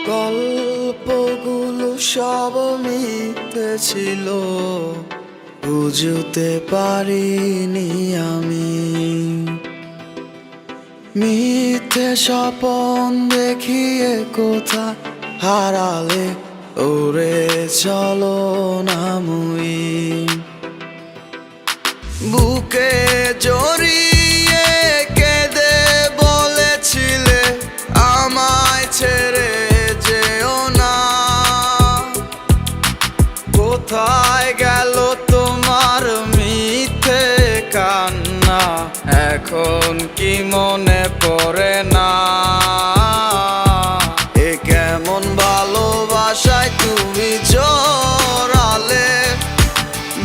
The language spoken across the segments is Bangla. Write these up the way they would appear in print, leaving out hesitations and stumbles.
গল্পগুলো সব মিথ্যে ছিল, বুঝতে পারিনি আমি। মিথ্যে স্বপন দেখিয়ে কোথা হারালে ওরে চলো না মুই। বুকে জড়িয়ে কেঁদে বলেছিলে আমায় ছেড়ে যেও না। কোথায় গেল তোমার মিথ্যে কান্না, এখন কি মনে পড়ে না? এ কেমন ভালোবাসায় তুমি জড়ালে,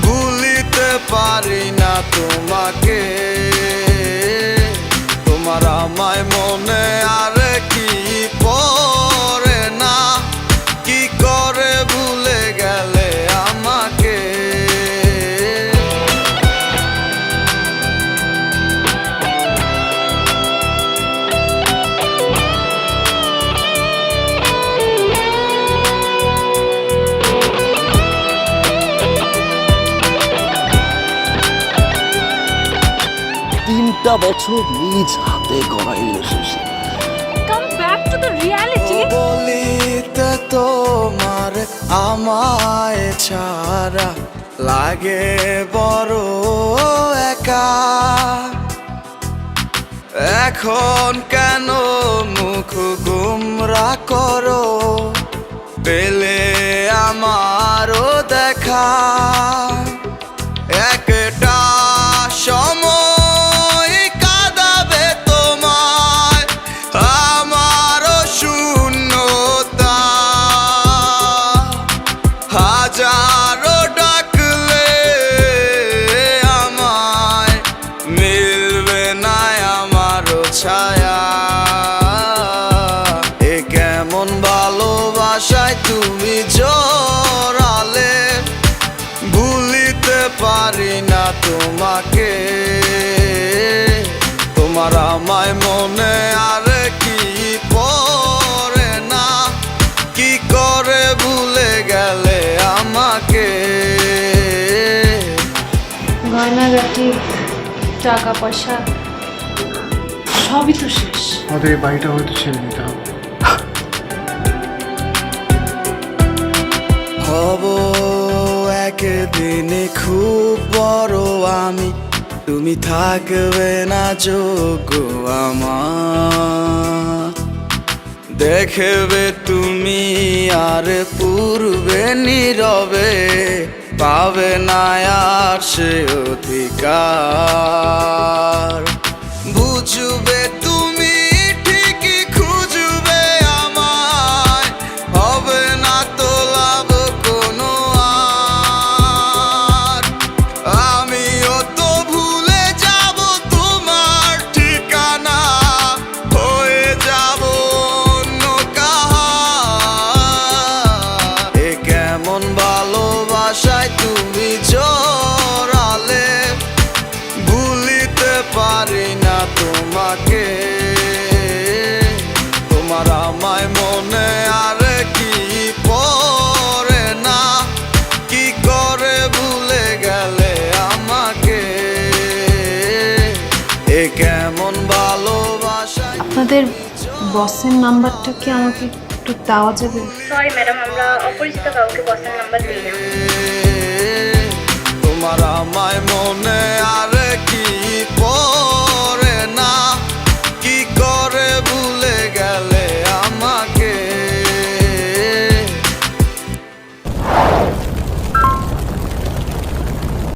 ভুলিতে পারি না তোমাকে। তোমার আমায় মনে আর কি পড়ে না, কি করে ভুলে গেলে আমাকে। তিনটা বছর নিজ হাতে গড়া relationship. Come back to the reality. বলিতে তোমার আমায় ছাড়া লাগে বড় একা। এখন কেন মুখ গুমরা করো, পেলে আমারও দেখা। একটা সময় কাঁদাবে তোমায় আমারও শূন্যতা। হাজারো ডাকলে আমায় মিলবে না আমারও ছায়া। এ কেমন ভালোবাসায় তুমি জড়ালে, ভুলিতে পারি না তোমাকে। তোমার আমায় মনে আর কি পড়ে না, কি করে ভুলে গেলে আমাকে। গয়নাগাটি, টাকা পয়সা সবই তো শেষ। আমাদের এই বাড়িটা হয়তো ছেড়ে নিতে হবে। হব একদিনে খুব বড় আমি, তুমি থাকবে না যোগ্য আমার। দেখবে তুমি আর পূর্বে নীরবে, পাবে না আর সে অধিকার। বুঝবে তুমি ঠিকই খুঁজবে আমায়, হবে না তো লাভ কোনো আর। আমিও তো ভুলে যাব তোমার ঠিকানা, হয়ে যাব অন্য কাহার। এ কেমন ভালোবাসায় তুমি জড়ালে, ভুলিতে পারি না তোমাকে। তোমার আমায় মনে আর কি পড়ে না, কি করে ভুলে গেলে আমাকে। এ কেমন ভালোবাসায়। আপনাদের বসের নাম্বারটা কি আমাকে একটু দেওয়া যাবে? সরি ম্যাডাম, আমরা অপরিচিত কাউকে বসের নাম্বার দিই না। তোমার আমায়